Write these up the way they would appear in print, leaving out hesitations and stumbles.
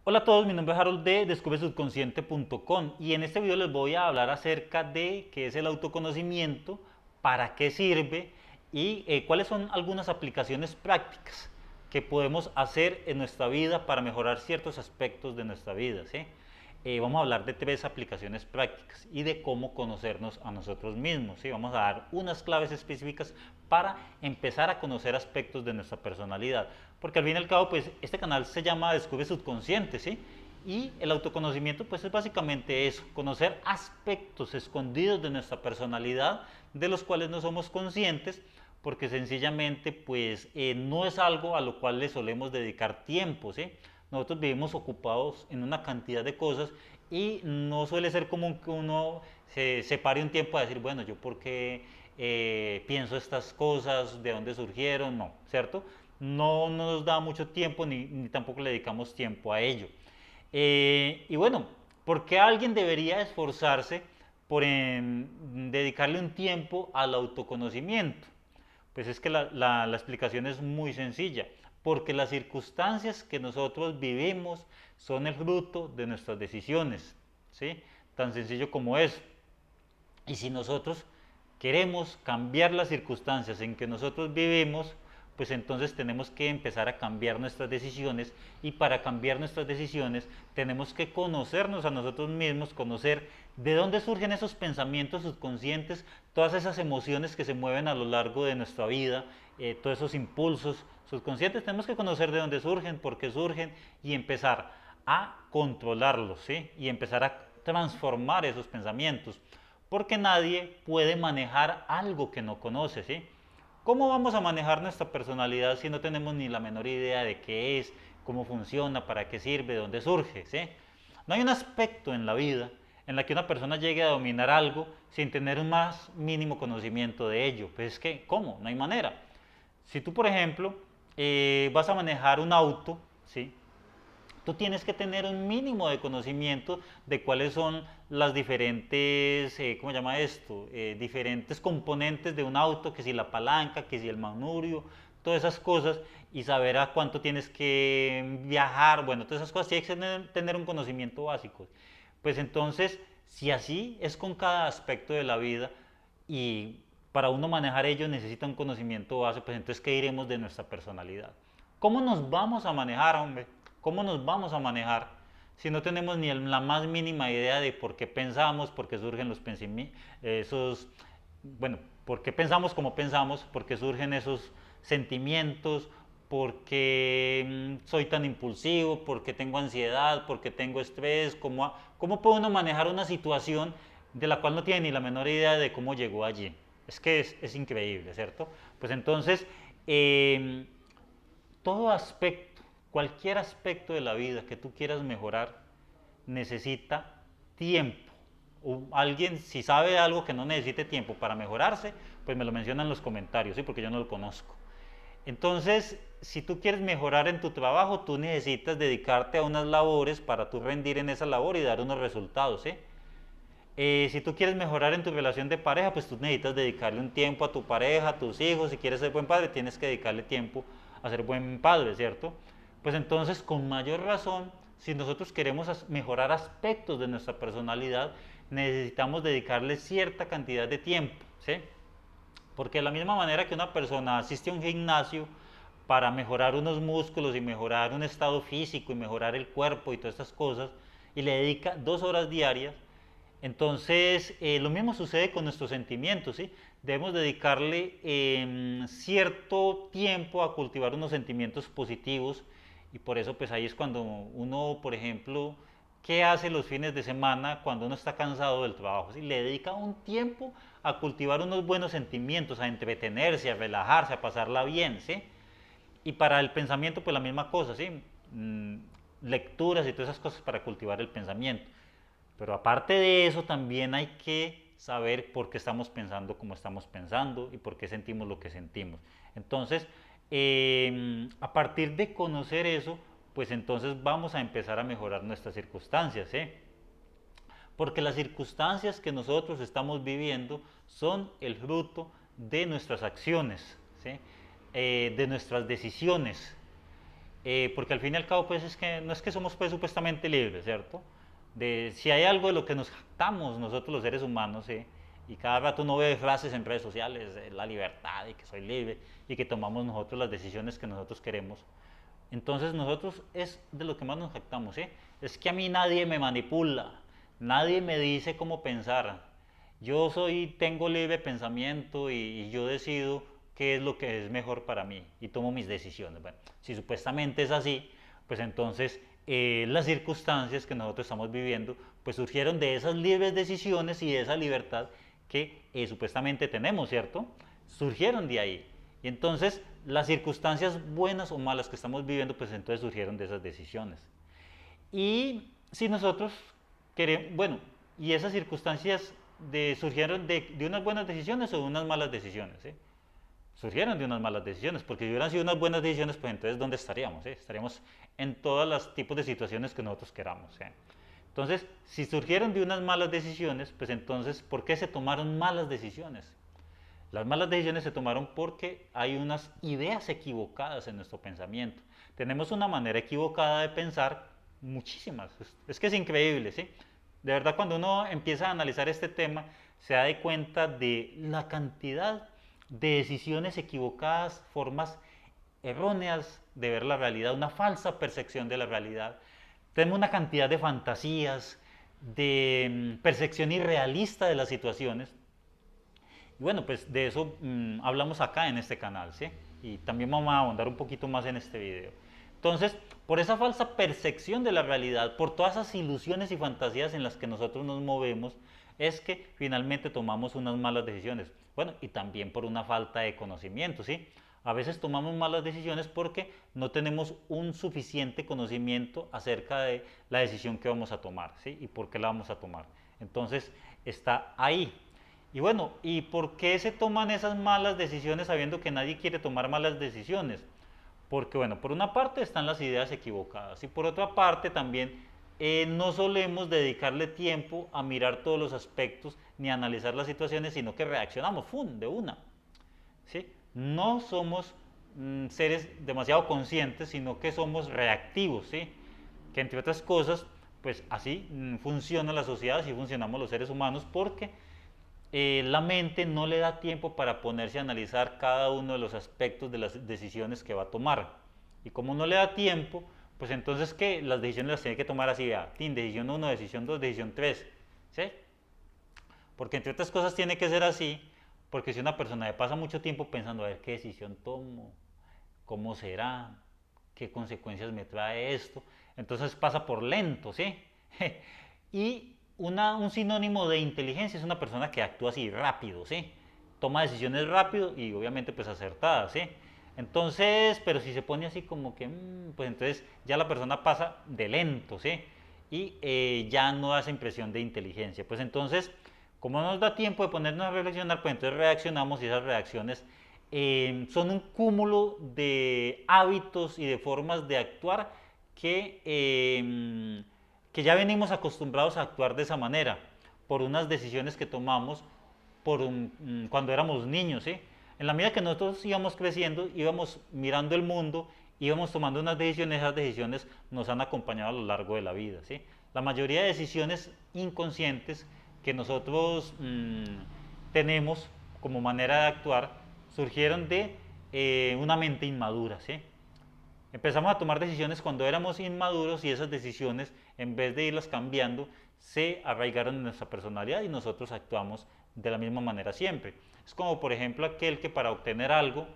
Hola a todos, mi nombre es Harold de descubresubconsciente.com y en este video les voy a hablar acerca de qué es el autoconocimiento, para qué sirve y cuáles son algunas aplicaciones prácticas que podemos hacer en nuestra vida para mejorar ciertos aspectos de nuestra vida, ¿sí? Vamos a hablar de tres aplicaciones prácticas y de cómo conocernos a nosotros mismos, ¿sí? Vamos a dar unas claves específicas para empezar a conocer aspectos de nuestra personalidad, porque al fin y al cabo, pues, este canal se llama Descubre Subconsciente, ¿sí? Y el autoconocimiento, pues, es básicamente eso, conocer aspectos escondidos de nuestra personalidad de los cuales no somos conscientes, porque sencillamente, pues, no es algo a lo cual le solemos dedicar tiempo, ¿sí? Nosotros vivimos ocupados en una cantidad de cosas y no suele ser común que uno se pare un tiempo a decir, bueno, yo por qué pienso estas cosas, de dónde surgieron, no, ¿cierto? No nos da mucho tiempo ni tampoco le dedicamos tiempo a ello. Y bueno, ¿por qué alguien debería esforzarse por dedicarle un tiempo al autoconocimiento? Pues es que la explicación es muy sencilla, porque las circunstancias que nosotros vivimos son el fruto de nuestras decisiones, ¿sí? Tan sencillo como eso. Y si nosotros queremos cambiar las circunstancias en que nosotros vivimos, pues entonces tenemos que empezar a cambiar nuestras decisiones, y para cambiar nuestras decisiones tenemos que conocernos a nosotros mismos, conocer de dónde surgen esos pensamientos subconscientes, todas esas emociones que se mueven a lo largo de nuestra vida, todos esos impulsos subconscientes. Tenemos que conocer de dónde surgen, por qué surgen, y empezar a controlarlos, ¿sí? Y empezar a transformar esos pensamientos, porque nadie puede manejar algo que no conoce, ¿sí? ¿Cómo vamos a manejar nuestra personalidad si no tenemos ni la menor idea de qué es, cómo funciona, para qué sirve, dónde surge, ¿sí? No hay un aspecto en la vida en la que una persona llegue a dominar algo sin tener un más mínimo conocimiento de ello. Pues es que, ¿cómo? No hay manera. Si tú, por ejemplo, vas a manejar un auto, ¿sí? Tú tienes que tener un mínimo de conocimiento de cuáles son las diferentes, ¿cómo se llama esto? Diferentes componentes de un auto, que si la palanca, que si el manubrio, todas esas cosas, y saber a cuánto tienes que viajar, bueno, todas esas cosas, tienes que tener un conocimiento básico. Pues entonces, si así es con cada aspecto de la vida, y para uno manejar ello necesita un conocimiento base, pues entonces, ¿qué diremos de nuestra personalidad? ¿Cómo nos vamos a manejar, hombre? ¿Cómo nos vamos a manejar si no tenemos ni la más mínima idea de por qué pensamos, por qué surgen los pensamientos, esos, bueno, por qué pensamos como pensamos, por qué surgen esos sentimientos, por qué soy tan impulsivo, por qué tengo ansiedad, por qué tengo estrés, cómo puede uno manejar una situación de la cual no tiene ni la menor idea de cómo llegó allí? Es que es increíble, ¿cierto? Pues entonces, eh, todo aspecto, cualquier aspecto de la vida que tú quieras mejorar, necesita tiempo. O alguien, si sabe algo que no necesite tiempo para mejorarse, pues me lo menciona en los comentarios, ¿sí? Porque yo no lo conozco. Entonces, si tú quieres mejorar en tu trabajo, tú necesitas dedicarte a unas labores para tú rendir en esa labor y dar unos resultados, ¿sí? Si tú quieres mejorar en tu relación de pareja, pues tú necesitas dedicarle un tiempo a tu pareja, a tus hijos. Si quieres ser buen padre, tienes que dedicarle tiempo a ser buen padre, ¿cierto? Pues entonces, con mayor razón, si nosotros queremos mejorar aspectos de nuestra personalidad, necesitamos dedicarle cierta cantidad de tiempo, ¿sí? Porque de la misma manera que una persona asiste a un gimnasio para mejorar unos músculos y mejorar un estado físico y mejorar el cuerpo y todas estas cosas, y le dedica 2 horas diarias, entonces lo mismo sucede con nuestros sentimientos, ¿sí? Debemos dedicarle cierto tiempo a cultivar unos sentimientos positivos, y por eso pues ahí es cuando uno, por ejemplo, ¿qué hace los fines de semana cuando uno está cansado del trabajo? ¿Sí? Le dedica un tiempo a cultivar unos buenos sentimientos, a entretenerse, a relajarse, a pasarla bien, ¿sí? Y para el pensamiento, pues la misma cosa, ¿sí? Lecturas y todas esas cosas para cultivar el pensamiento. Pero aparte de eso, también hay que saber por qué estamos pensando como estamos pensando y por qué sentimos lo que sentimos. Entonces, a partir de conocer eso, pues entonces vamos a empezar a mejorar nuestras circunstancias, ¿sí? Porque las circunstancias que nosotros estamos viviendo son el fruto de nuestras acciones, ¿sí? De nuestras decisiones. porque al fin y al cabo, pues es que no es que somos pues supuestamente libres, ¿cierto? Si hay algo de lo que nos jactamos nosotros los seres humanos, y cada rato uno ve frases en redes sociales, la libertad y que soy libre y que tomamos nosotros las decisiones que nosotros queremos. Entonces nosotros es de lo que más nos jactamos, ¿eh? Es que a mí nadie me manipula, nadie me dice cómo pensar. Tengo libre pensamiento y yo decido qué es lo que es mejor para mí y tomo mis decisiones. Bueno, si supuestamente es así, pues entonces las circunstancias que nosotros estamos viviendo pues surgieron de esas libres decisiones y de esa libertad que supuestamente tenemos, ¿cierto? Surgieron de ahí. Y entonces las circunstancias buenas o malas que estamos viviendo, pues entonces surgieron de esas decisiones. Y si nosotros queremos, bueno, y esas circunstancias surgieron de unas buenas decisiones o de unas malas decisiones, ¿eh? Surgieron de unas malas decisiones, porque si hubieran sido unas buenas decisiones, pues entonces ¿dónde estaríamos? Estaríamos en todos los tipos de situaciones que nosotros queramos. Entonces, si surgieron de unas malas decisiones, pues entonces, ¿por qué se tomaron malas decisiones? Las malas decisiones se tomaron porque hay unas ideas equivocadas en nuestro pensamiento. Tenemos una manera equivocada de pensar, muchísimas. Es que es increíble, ¿sí? De verdad, cuando uno empieza a analizar este tema, se da de cuenta de la cantidad de decisiones equivocadas, formas erróneas de ver la realidad, una falsa percepción de la realidad. Tenemos una cantidad de fantasías, de percepción irrealista de las situaciones. Y bueno, pues de eso hablamos acá en este canal, ¿sí? Y también vamos a ahondar un poquito más en este video. Entonces, por esa falsa percepción de la realidad, por todas esas ilusiones y fantasías en las que nosotros nos movemos, es que finalmente tomamos unas malas decisiones. Bueno, y también por una falta de conocimiento, ¿sí? A veces tomamos malas decisiones porque no tenemos un suficiente conocimiento acerca de la decisión que vamos a tomar, ¿sí? Y por qué la vamos a tomar. Entonces, está ahí. Y bueno, ¿y por qué se toman esas malas decisiones sabiendo que nadie quiere tomar malas decisiones? Porque bueno, por una parte están las ideas equivocadas y por otra parte también no solemos dedicarle tiempo a mirar todos los aspectos ni a analizar las situaciones, sino que reaccionamos, ¡fum!, de una. ¿Sí? No somos seres demasiado conscientes, sino que somos reactivos, ¿sí? Que entre otras cosas, pues así funciona la sociedad, así funcionamos los seres humanos, porque la mente no le da tiempo para ponerse a analizar cada uno de los aspectos de las decisiones que va a tomar. Y como no le da tiempo, pues entonces que las decisiones las tiene que tomar así, vea, decisión 1, decisión 2, decisión 3, ¿sí? Porque entre otras cosas tiene que ser así, porque si una persona le pasa mucho tiempo pensando, a ver qué decisión tomo, cómo será, qué consecuencias me trae esto, entonces pasa por lento, ¿sí? Y un sinónimo de inteligencia es una persona que actúa así rápido, ¿sí? Toma decisiones rápido y obviamente pues acertadas, ¿sí? Entonces, pero si se pone así como que, pues entonces ya la persona pasa de lento, ¿sí? Y ya no da esa impresión de inteligencia. Pues entonces, como no nos da tiempo de ponernos a reflexionar, pues entonces reaccionamos y esas reacciones son un cúmulo de hábitos y de formas de actuar que ya venimos acostumbrados a actuar de esa manera, por unas decisiones que tomamos cuando éramos niños, ¿sí? En la medida que nosotros íbamos creciendo, íbamos mirando el mundo, íbamos tomando unas decisiones, esas decisiones nos han acompañado a lo largo de la vida, ¿sí? La mayoría de decisiones inconscientes que nosotros tenemos como manera de actuar surgieron de una mente inmadura, ¿sí? Empezamos a tomar decisiones cuando éramos inmaduros y esas decisiones, en vez de irlas cambiando, se arraigaron en nuestra personalidad y nosotros actuamos de la misma manera siempre. Es como, por ejemplo, aquel que para obtener algo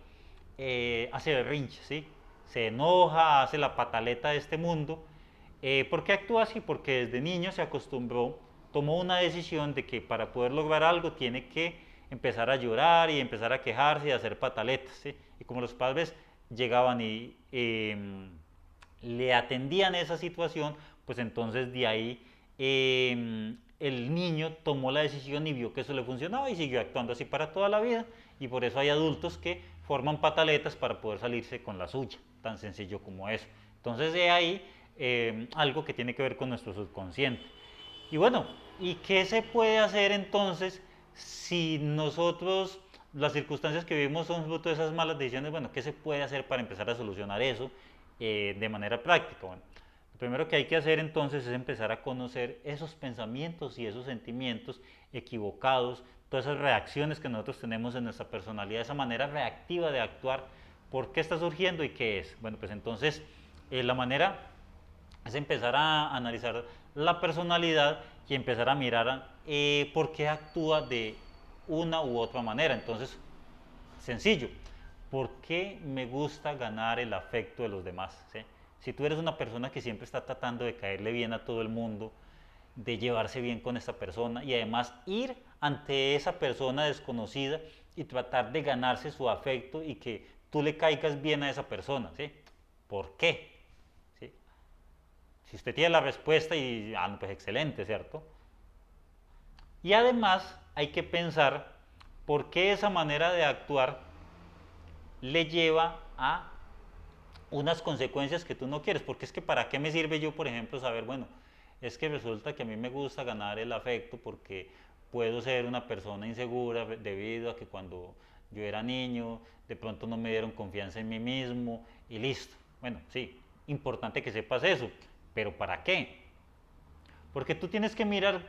hace berrinche, ¿sí? Se enoja, hace la pataleta de este mundo. ¿Por qué actúa así? Porque desde niño se acostumbró, tomó una decisión de que para poder lograr algo tiene que empezar a llorar y empezar a quejarse y a hacer pataletas, ¿sí? Y como los padres llegaban y le atendían esa situación, pues entonces de ahí el niño tomó la decisión y vio que eso le funcionaba y siguió actuando así para toda la vida, y por eso hay adultos que forman pataletas para poder salirse con la suya, tan sencillo como eso. Entonces de ahí algo que tiene que ver con nuestro subconsciente. Y bueno, ¿y qué se puede hacer entonces si nosotros, las circunstancias que vivimos son fruto de esas malas decisiones? Bueno, ¿qué se puede hacer para empezar a solucionar eso de manera práctica. Bueno, lo primero que hay que hacer entonces es empezar a conocer esos pensamientos y esos sentimientos equivocados, todas esas reacciones que nosotros tenemos en nuestra personalidad, esa manera reactiva de actuar, por qué está surgiendo y qué es. Bueno, pues entonces la manera es empezar a analizar la personalidad y empezar a mirar por qué actúa de una u otra manera. Entonces, sencillo, ¿por qué me gusta ganar el afecto de los demás? ¿Sí? Si tú eres una persona que siempre está tratando de caerle bien a todo el mundo, de llevarse bien con esta persona y además ir ante esa persona desconocida y tratar de ganarse su afecto y que tú le caigas bien a esa persona, ¿sí? ¿Por qué? ¿Sí? Si usted tiene la respuesta y, pues excelente, ¿cierto? Y además hay que pensar por qué esa manera de actuar le lleva a unas consecuencias que tú no quieres, porque es que para qué me sirve yo, por ejemplo, saber, bueno, es que resulta que a mí me gusta ganar el afecto porque puedo ser una persona insegura debido a que cuando yo era niño de pronto no me dieron confianza en mí mismo y listo. Bueno, sí, importante que sepas eso, pero ¿para qué? Porque tú tienes que mirar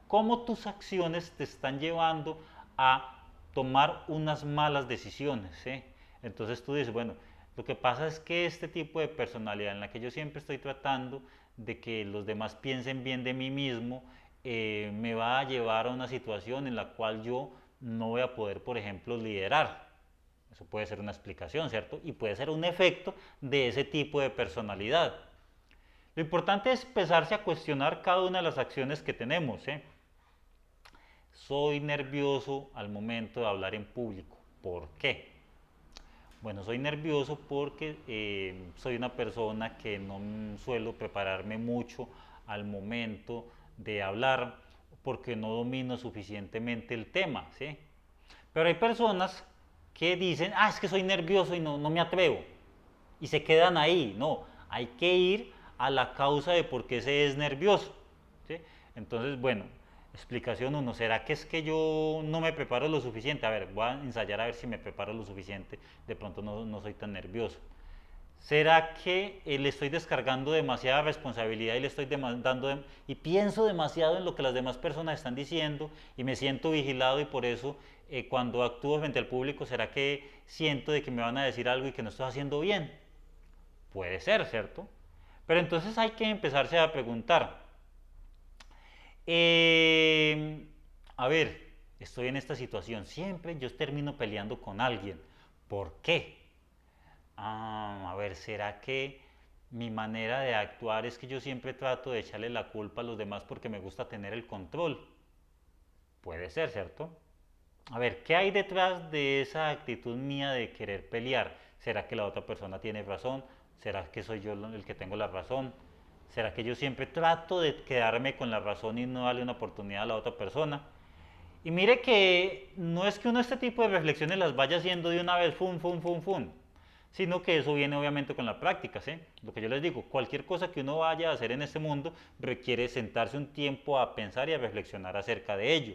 cómo tus acciones te están llevando a tomar unas malas decisiones, ¿sí? Entonces tú dices, bueno, lo que pasa es que este tipo de personalidad en la que yo siempre estoy tratando de que los demás piensen bien de mí mismo, me va a llevar a una situación en la cual yo no voy a poder, por ejemplo, liderar. Eso puede ser una explicación, ¿cierto? Y puede ser un efecto de ese tipo de personalidad. Lo importante es empezarse a cuestionar cada una de las acciones que tenemos, ¿eh? Soy nervioso al momento de hablar en público. ¿Por qué? Bueno, soy nervioso porque soy una persona que no suelo prepararme mucho al momento de hablar porque no domino suficientemente el tema, ¿sí? Pero hay personas que dicen, es que soy nervioso y no me atrevo. Y se quedan ahí. No, hay que ir a la causa de por qué se es nervioso, ¿sí? Entonces, bueno, explicación uno, ¿será que es que yo no me preparo lo suficiente? A ver, voy a ensayar a ver si me preparo lo suficiente, de pronto no soy tan nervioso. ¿Será que le estoy descargando demasiada responsabilidad y le estoy demandando y pienso demasiado en lo que las demás personas están diciendo y me siento vigilado y por eso cuando actúo frente al público, ¿será que siento de que me van a decir algo y que no estoy haciendo bien? Puede ser, ¿cierto? Pero entonces hay que empezarse a preguntar, eh, a ver, estoy en esta situación, siempre yo termino peleando con alguien. ¿Por qué? A ver, ¿será que mi manera de actuar es que yo siempre trato de echarle la culpa a los demás porque me gusta tener el control? Puede ser, ¿cierto? A ver, ¿qué hay detrás de esa actitud mía de querer pelear? ¿Será que la otra persona tiene razón? ¿Será que soy yo el que tengo la razón? ¿Será que yo siempre trato de quedarme con la razón y no darle una oportunidad a la otra persona? Y mire que no es que uno este tipo de reflexiones las vaya haciendo de una vez, fun, fun, fun, fun, sino que eso viene obviamente con la práctica, ¿sí? Lo que yo les digo, cualquier cosa que uno vaya a hacer en este mundo requiere sentarse un tiempo a pensar y a reflexionar acerca de ello.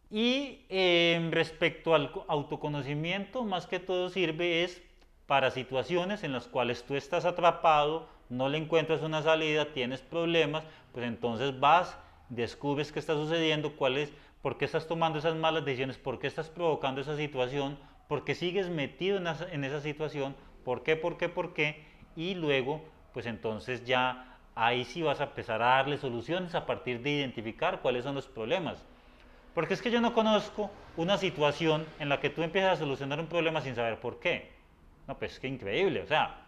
Y respecto al autoconocimiento, más que todo sirve es para situaciones en las cuales tú estás atrapado, no le encuentras una salida, tienes problemas, pues entonces vas, descubres qué está sucediendo, por qué estás tomando esas malas decisiones, por qué estás provocando esa situación, por qué sigues metido en esa situación, por qué, y luego, pues entonces ya ahí sí vas a empezar a darle soluciones a partir de identificar cuáles son los problemas. Porque es que yo no conozco una situación en la que tú empiezas a solucionar un problema sin saber por qué. No, pues qué increíble. O sea,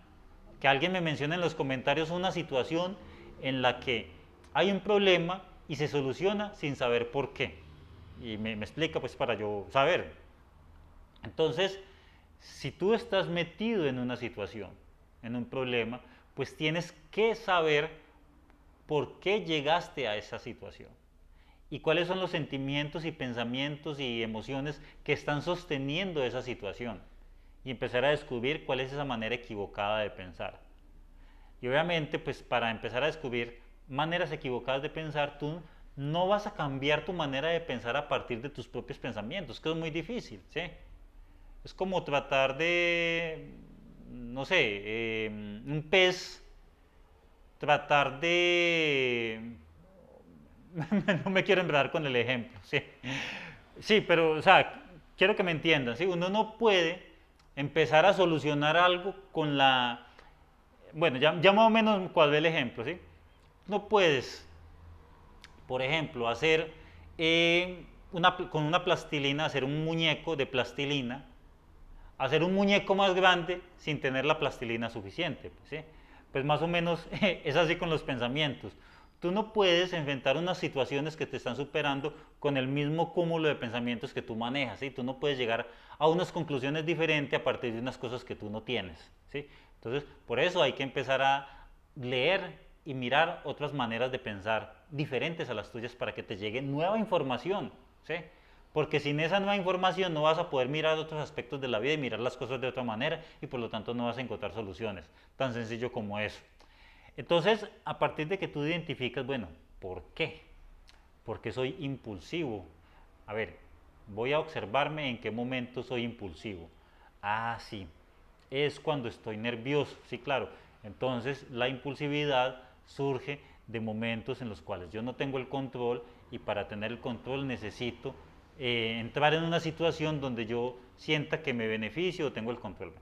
que alguien me mencione en los comentarios una situación en la que hay un problema y se soluciona sin saber por qué. Y me explica pues para yo saber. Entonces, si tú estás metido en una situación, en un problema, pues tienes que saber por qué llegaste a esa situación y cuáles son los sentimientos y pensamientos y emociones que están sosteniendo esa situación y empezar a descubrir cuál es esa manera equivocada de pensar. Y obviamente, pues para empezar a descubrir maneras equivocadas de pensar, tú no vas a cambiar tu manera de pensar a partir de tus propios pensamientos, que es muy difícil, ¿sí? Es como tratar no sé, un pez tratar de... no me quiero enredar con el ejemplo, ¿sí? Sí, pero, o sea, quiero que me entiendan, ¿sí? Uno no puede empezar a solucionar algo con la... Bueno, ya más o menos cuadré el ejemplo, ¿sí? No puedes, por ejemplo, hacer con una plastilina, hacer un muñeco de plastilina, hacer un muñeco más grande sin tener la plastilina suficiente, ¿sí? Pues más o menos es así con los pensamientos. Tú no puedes enfrentar unas situaciones que te están superando con el mismo cúmulo de pensamientos que tú manejas, ¿sí? Tú no puedes llegar a unas conclusiones diferentes a partir de unas cosas que tú no tienes, ¿sí? Entonces, por eso hay que empezar a leer y mirar otras maneras de pensar diferentes a las tuyas para que te llegue nueva información, ¿sí? Porque sin esa nueva información no vas a poder mirar otros aspectos de la vida y mirar las cosas de otra manera y por lo tanto no vas a encontrar soluciones. Tan sencillo como eso. Entonces, a partir de que tú identificas, bueno, ¿por qué? Porque soy impulsivo. A ver, voy a observarme en qué momento soy impulsivo. Ah, sí, es cuando estoy nervioso, sí, claro. Entonces, la impulsividad surge de momentos en los cuales yo no tengo el control y para tener el control necesito entrar en una situación donde yo sienta que me beneficio o tengo el control.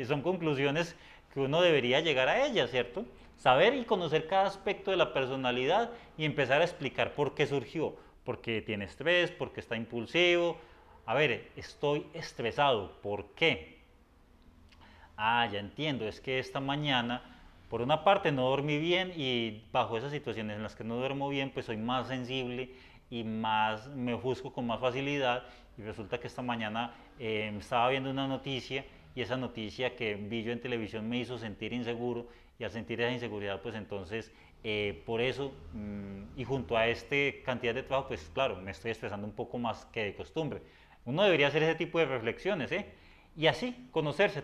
Son conclusiones que uno debería llegar a ellas, ¿cierto? Saber y conocer cada aspecto de la personalidad y empezar a explicar por qué surgió, porque tiene estrés, porque está impulsivo. A ver, estoy estresado, ¿por qué? Ah, ya entiendo, es que esta mañana, por una parte, no dormí bien y bajo esas situaciones en las que no duermo bien, pues soy más sensible y más me ofusco con más facilidad y resulta que esta mañana estaba viendo una noticia y esa noticia que vi yo en televisión me hizo sentir inseguro y al sentir esa inseguridad, pues entonces por eso y junto a este cantidad de trabajo, pues claro, me estoy estresando un poco más que de costumbre. Uno debería hacer ese tipo de reflexiones, ¿eh? Y así, conocerse,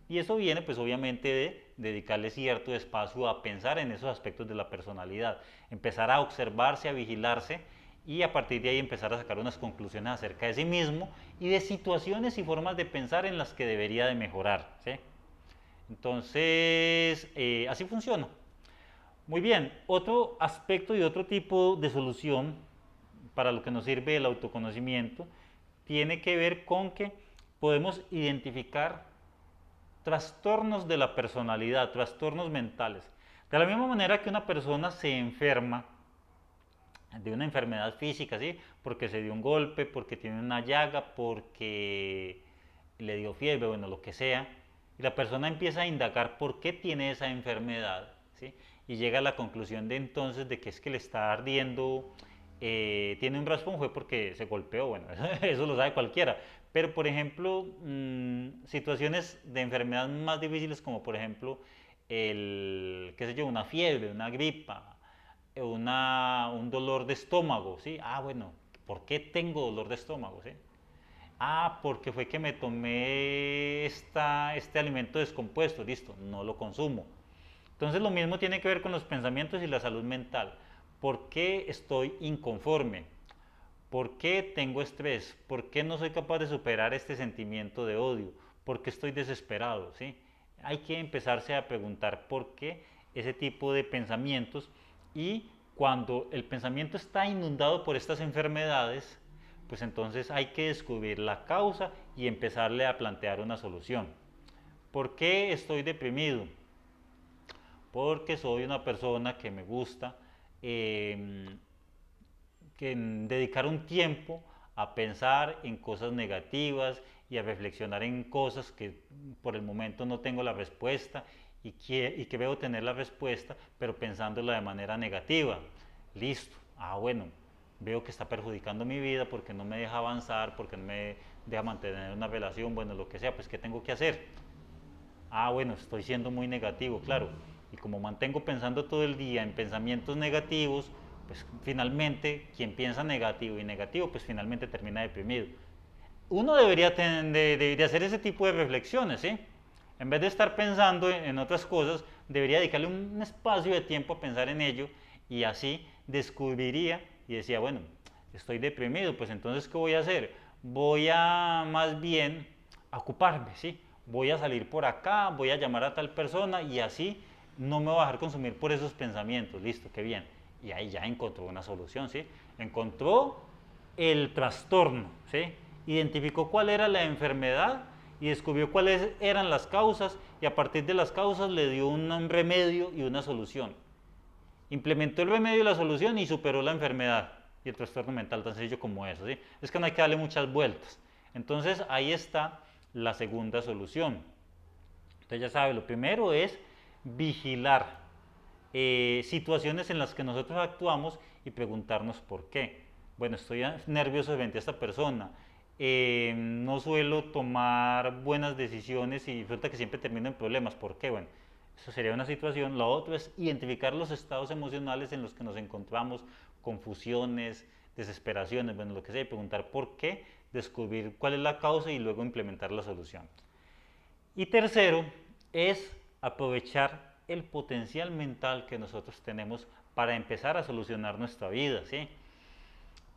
y eso viene pues obviamente de dedicarle cierto espacio a pensar en esos aspectos de la personalidad, empezar a observarse, a vigilarse y a partir de ahí empezar a sacar unas conclusiones acerca de sí mismo y de situaciones y formas de pensar en las que debería de mejorar, ¿sí? Entonces, así funciona. Muy bien, otro aspecto y otro tipo de solución para lo que nos sirve el autoconocimiento tiene que ver con que podemos identificar trastornos de la personalidad, trastornos mentales. De la misma manera que una persona se enferma de una enfermedad física, ¿sí? Porque se dio un golpe, porque tiene una llaga, porque le dio fiebre, bueno, lo que sea, y la persona empieza a indagar por qué tiene esa enfermedad, ¿sí? Y llega a la conclusión de entonces de que es que le está ardiendo, tiene un raspón, fue porque se golpeó, bueno, eso lo sabe cualquiera, pero por ejemplo, situaciones de enfermedad más difíciles como por ejemplo, qué sé yo, una fiebre, una gripa, un dolor de estómago, ¿sí? Ah, bueno, ¿por qué tengo dolor de estómago, sí? Ah, porque fue que me tomé este alimento descompuesto, listo, no lo consumo. Entonces lo mismo tiene que ver con los pensamientos y la salud mental. ¿Por qué estoy inconforme? ¿Por qué tengo estrés? ¿Por qué no soy capaz de superar este sentimiento de odio? ¿Por qué estoy desesperado? ¿Sí? Hay que empezarse a preguntar por qué ese tipo de pensamientos y cuando el pensamiento está inundado por estas enfermedades, pues entonces hay que descubrir la causa y empezarle a plantear una solución. ¿Por qué estoy deprimido? Porque soy una persona que me gusta eh, dedicar un tiempo a pensar en cosas negativas y a reflexionar en cosas que por el momento no tengo la respuesta y que veo tener la respuesta, pero pensándola de manera negativa. Listo. Ah, bueno, veo que está perjudicando mi vida porque no me deja avanzar, porque no me deja mantener una relación, bueno, lo que sea, pues ¿qué tengo que hacer? Ah, bueno, estoy siendo muy negativo, claro. Y como mantengo pensando todo el día en pensamientos negativos, pues finalmente quien piensa negativo y negativo, pues finalmente termina deprimido. Uno debería de hacer ese tipo de reflexiones, ¿sí? En vez de estar pensando en otras cosas, debería dedicarle un espacio de tiempo a pensar en ello y así descubriría y decía, bueno, estoy deprimido, pues entonces ¿qué voy a hacer? Voy a más bien ocuparme, ¿sí? voy a salir por acá, voy a llamar a tal persona y así no me voy a dejar consumir por esos pensamientos. Listo, qué bien. Y ahí ya encontró una solución, ¿sí? Encontró el trastorno, ¿sí? Identificó cuál era la enfermedad y descubrió cuáles eran las causas y a partir de las causas le dio un remedio y una solución. Implementó el remedio y la solución y superó la enfermedad y el trastorno mental, tan sencillo como eso, ¿sí? Es que no hay que darle muchas vueltas. Entonces ahí está la segunda solución. Entonces ya sabe, lo primero es vigilar situaciones en las que nosotros actuamos y preguntarnos por qué. Bueno, estoy nervioso frente a esta persona, no suelo tomar buenas decisiones y resulta que siempre termino en problemas. ¿Por qué? Bueno, eso sería una situación. Lo otro es identificar los estados emocionales en los que nos encontramos, confusiones, desesperaciones, bueno, lo que sea, y preguntar por qué, descubrir cuál es la causa y luego implementar la solución. Y tercero es aprovechar el potencial mental que nosotros tenemos para empezar a solucionar nuestra vida, ¿sí?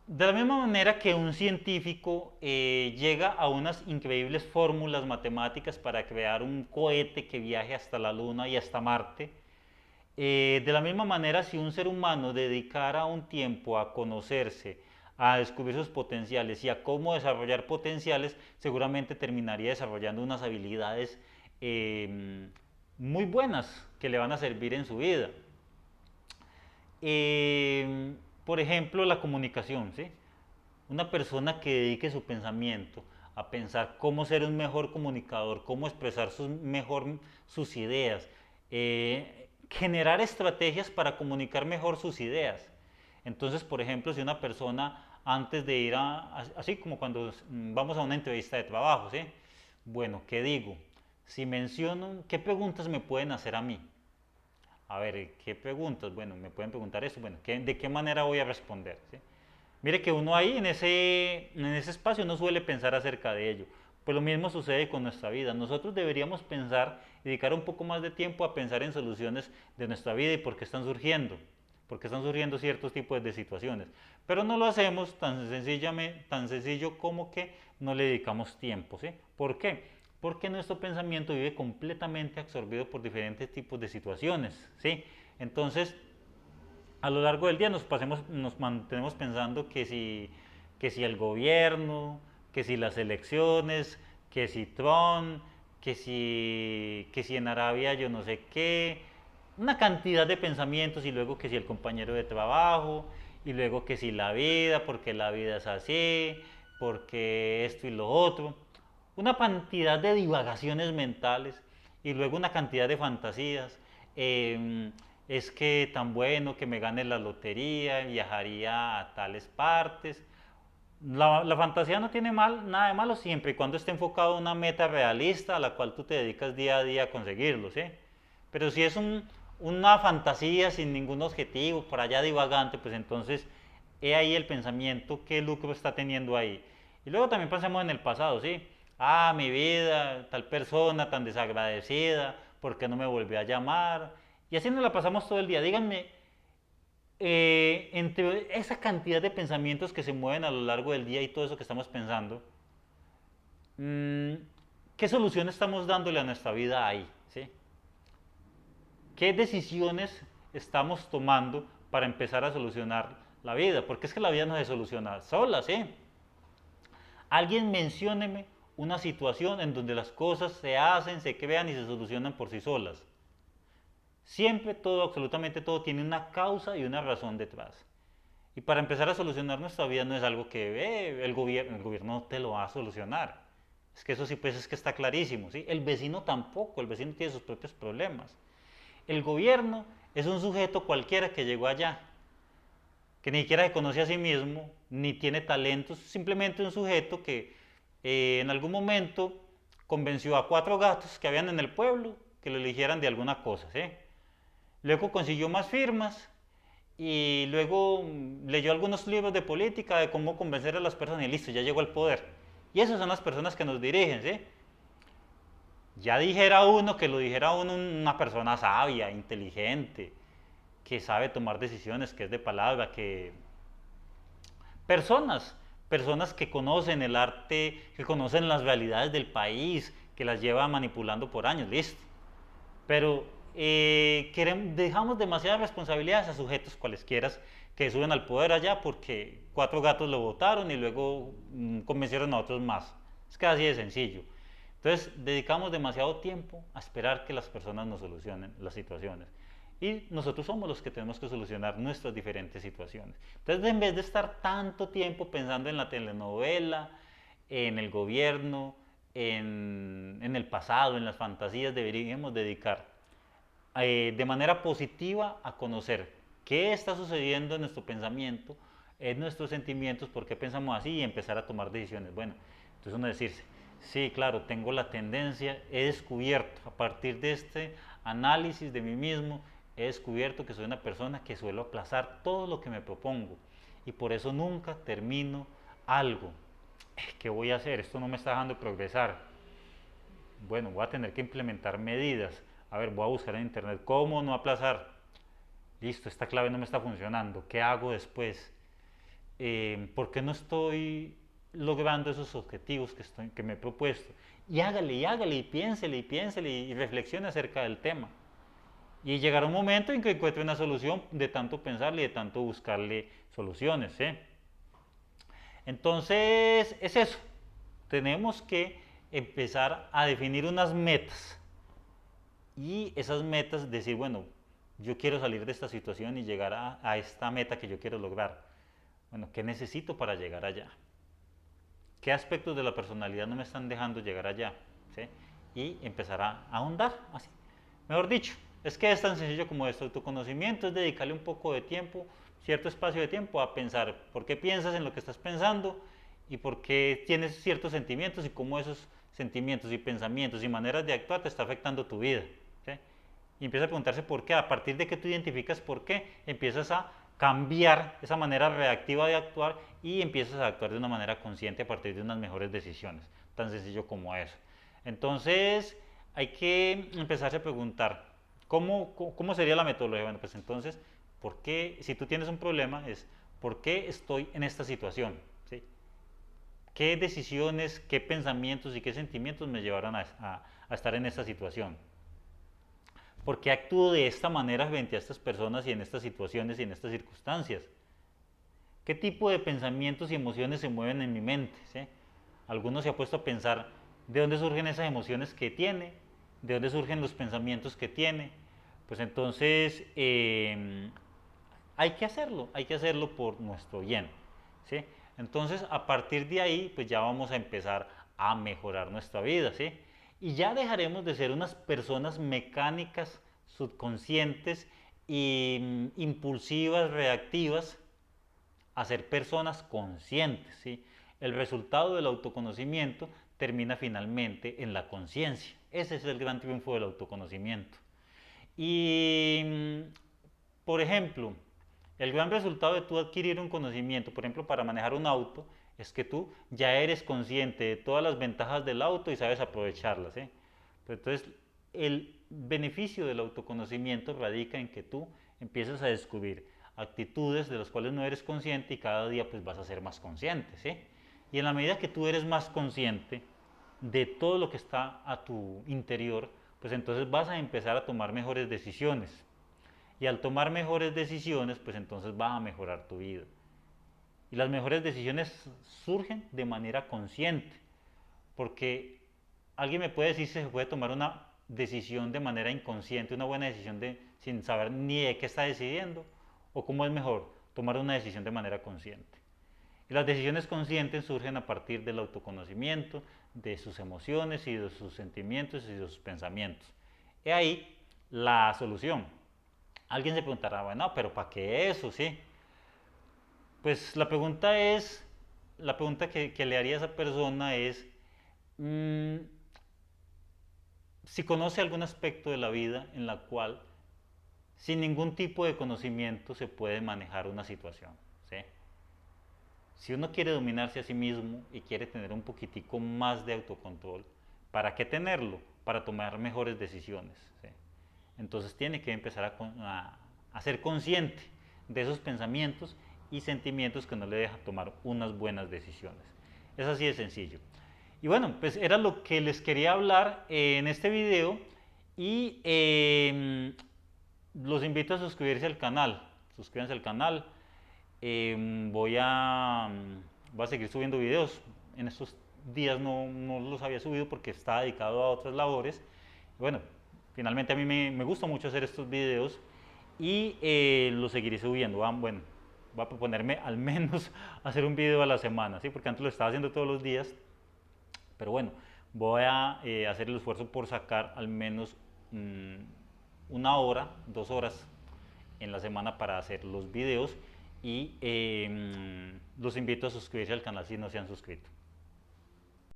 De la misma manera que un científico llega a unas increíbles fórmulas matemáticas para crear un cohete que viaje hasta la Luna y hasta Marte, de la misma manera, si un ser humano dedicara un tiempo a conocerse, a descubrir sus potenciales y a cómo desarrollar potenciales, seguramente terminaría desarrollando unas habilidades muy buenas que le van a servir en su vida. Por ejemplo, la comunicación, ¿sí? Una persona que dedique su pensamiento a pensar cómo ser un mejor comunicador, cómo expresar mejor sus ideas, generar estrategias para comunicar mejor sus ideas. Entonces, por ejemplo, si una persona antes de ir así como cuando vamos a una entrevista de trabajo, ¿sí? Bueno, ¿qué digo? Si menciono, ¿qué preguntas me pueden hacer a mí? A ver, ¿qué preguntas? Bueno, me pueden preguntar eso. Bueno, ¿de qué manera voy a responder? ¿Sí? Mire que uno ahí en ese espacio no suele pensar acerca de ello. Pues lo mismo sucede con nuestra vida. Nosotros deberíamos pensar, dedicar un poco más de tiempo a pensar en soluciones de nuestra vida y por qué están surgiendo. Por qué están surgiendo ciertos tipos de situaciones. Pero no lo hacemos tan sencillo como que no le dedicamos tiempo. ¿Sí? ¿Por qué? Porque nuestro pensamiento vive completamente absorbido por diferentes tipos de situaciones, ¿sí? Entonces, a lo largo del día nos mantenemos pensando que si el gobierno, que si las elecciones, que si Trump, que si en Arabia yo no sé qué, una cantidad de pensamientos y luego que si el compañero de trabajo y luego que si la vida, porque la vida es así, porque esto y lo otro una cantidad de divagaciones mentales y luego una cantidad de fantasías. Es que tan bueno que me gane la lotería, viajaría a tales partes. La fantasía no tiene nada de malo siempre y cuando esté enfocado en una meta realista a la cual tú te dedicas día a día a conseguirlo, ¿sí? Pero si es una fantasía sin ningún objetivo, por allá divagante, pues entonces he ahí el pensamiento, qué lucro está teniendo ahí. Y luego también pensamos en el pasado, ¿sí? Ah, mi vida, tal persona tan desagradecida, ¿por qué no me volvió a llamar? Y así nos la pasamos todo el día. Díganme, entre esa cantidad de pensamientos que se mueven a lo largo del día y todo eso que estamos pensando, mmm, ¿qué solución estamos dándole a nuestra vida ahí? ¿Sí? ¿Qué decisiones estamos tomando para empezar a solucionar la vida? Porque es que la vida no se soluciona sola, ¿sí? Alguien mencióneme una situación en donde las cosas se hacen, se crean y se solucionan por sí solas. Siempre todo, absolutamente todo, tiene una causa y una razón detrás. Y para empezar a solucionar nuestra vida no es algo que el gobierno te lo va a solucionar. Es que eso sí, pues es que está clarísimo, ¿sí? El vecino tampoco, el vecino tiene sus propios problemas. El gobierno es un sujeto cualquiera que llegó allá, que ni siquiera se conoce a sí mismo, ni tiene talentos, simplemente un sujeto que en algún momento convenció a 4 gatos que habían en el pueblo que lo eligieran de alguna cosa, ¿sí? Luego consiguió más firmas y luego leyó algunos libros de política de cómo convencer a las personas y listo, ya llegó al poder. Y esas son las personas que nos dirigen, ¿sí? Ya dijera uno que lo dijera uno una persona sabia, inteligente, que sabe tomar decisiones, que es de palabra, que personas que conocen el arte, que conocen las realidades del país, que las lleva manipulando por años, listo. Pero dejamos demasiadas responsabilidades a sujetos cualesquiera que suben al poder allá porque 4 gatos lo votaron y luego convencieron a otros más. Es que así de sencillo. Entonces dedicamos demasiado tiempo a esperar que las personas nos solucionen las situaciones. Y nosotros somos los que tenemos que solucionar nuestras diferentes situaciones. Entonces, en vez de estar tanto tiempo pensando en la telenovela, en el gobierno, en el pasado, en las fantasías, deberíamos dedicar de manera positiva a conocer qué está sucediendo en nuestro pensamiento, en nuestros sentimientos, por qué pensamos así y empezar a tomar decisiones. Bueno, entonces uno decirse, sí, claro, tengo la tendencia, he descubierto a partir de este análisis de mí mismo, he descubierto que soy una persona que suelo aplazar todo lo que me propongo y por eso nunca termino algo. ¿Qué voy a hacer? Esto no me está dejando progresar. Bueno, voy a tener que implementar medidas. A ver, voy a buscar en internet cómo no aplazar. Listo, esta clave no me está funcionando. ¿Qué hago después? ¿Por qué no estoy logrando esos objetivos que me he propuesto? Y hágale, y piénsele y reflexione acerca del tema. Y llegará un momento en que encuentre una solución de tanto pensarle y de tanto buscarle soluciones. Entonces, es eso. Tenemos que empezar a definir unas metas. Y esas metas, decir, bueno, yo quiero salir de esta situación y llegar a esta meta que yo quiero lograr. Bueno, ¿qué necesito para llegar allá? ¿Qué aspectos de la personalidad no me están dejando llegar allá? ¿Sí? Y empezar a ahondar, así. Mejor dicho, es que es tan sencillo como esto. Autoconocimiento es dedicarle un poco de tiempo, cierto espacio de tiempo a pensar por qué piensas en lo que estás pensando y por qué tienes ciertos sentimientos y cómo esos sentimientos y pensamientos y maneras de actuar te está afectando tu vida. ¿Sí? Y empieza a preguntarse por qué. A partir de que tú identificas por qué, empiezas a cambiar esa manera reactiva de actuar y empiezas a actuar de una manera consciente a partir de unas mejores decisiones. Tan sencillo como eso. Entonces, hay que empezarse a preguntar, ¿cómo sería la metodología? Bueno, pues entonces, ¿por qué, si tú tienes un problema, es ¿por qué estoy en esta situación? ¿Sí? ¿Qué decisiones, qué pensamientos y qué sentimientos me llevaron a estar en esta situación? ¿Por qué actúo de esta manera frente a estas personas y en estas situaciones y en estas circunstancias? ¿Qué tipo de pensamientos y emociones se mueven en mi mente? ¿Sí? Algunos se ha puesto a pensar de dónde surgen esas emociones que tiene, de dónde surgen los pensamientos que tiene. Pues entonces hay que hacerlo por nuestro bien. ¿Sí? Entonces a partir de ahí pues ya vamos a empezar a mejorar nuestra vida. ¿Sí? Y ya dejaremos de ser unas personas mecánicas, subconscientes e impulsivas, reactivas, a ser personas conscientes. ¿Sí? El resultado del autoconocimiento termina finalmente en la conciencia. Ese es el gran triunfo del autoconocimiento. Y, por ejemplo, el gran resultado de tú adquirir un conocimiento, por ejemplo, para manejar un auto, es que tú ya eres consciente de todas las ventajas del auto y sabes aprovecharlas. Pues entonces, el beneficio del autoconocimiento radica en que tú empiezas a descubrir actitudes de las cuales no eres consciente y cada día pues vas a ser más consciente. ¿Sí? Y en la medida que tú eres más consciente de todo lo que está a tu interior, pues entonces vas a empezar a tomar mejores decisiones. Y al tomar mejores decisiones, pues entonces vas a mejorar tu vida. Y las mejores decisiones surgen de manera consciente, porque alguien me puede decir si se puede tomar una decisión de manera inconsciente, una buena decisión sin saber ni de qué está decidiendo, o cómo es mejor tomar una decisión de manera consciente. Y las decisiones conscientes surgen a partir del autoconocimiento, de sus emociones y de sus sentimientos y de sus pensamientos. He ahí la solución. Alguien se preguntará, bueno, pero ¿para qué eso? Sí. Pues la pregunta que le haría a esa persona es mmm, si conoce algún aspecto de la vida en la cual sin ningún tipo de conocimiento se puede manejar una situación. ¿Sí? Si uno quiere dominarse a sí mismo y quiere tener un poquitico más de autocontrol, ¿para qué tenerlo? Para tomar mejores decisiones. ¿Sí? Entonces tiene que empezar a ser consciente de esos pensamientos y sentimientos que no le dejan tomar unas buenas decisiones. Es así de sencillo. Y bueno, pues era lo que les quería hablar en este video y los invito a suscribirse al canal. Suscríbanse al canal. Voy a seguir subiendo videos. En estos días no los había subido porque estaba dedicado a otras labores. Bueno, finalmente a mí me gusta mucho hacer estos videos y los seguiré subiendo. Bueno, voy a proponerme al menos hacer un video a la semana, ¿sí? Porque antes lo estaba haciendo todos los días. Pero bueno, voy a hacer el esfuerzo por sacar al menos una hora, 2 horas en la semana para hacer los videos y los invito a suscribirse al canal si no se han suscrito.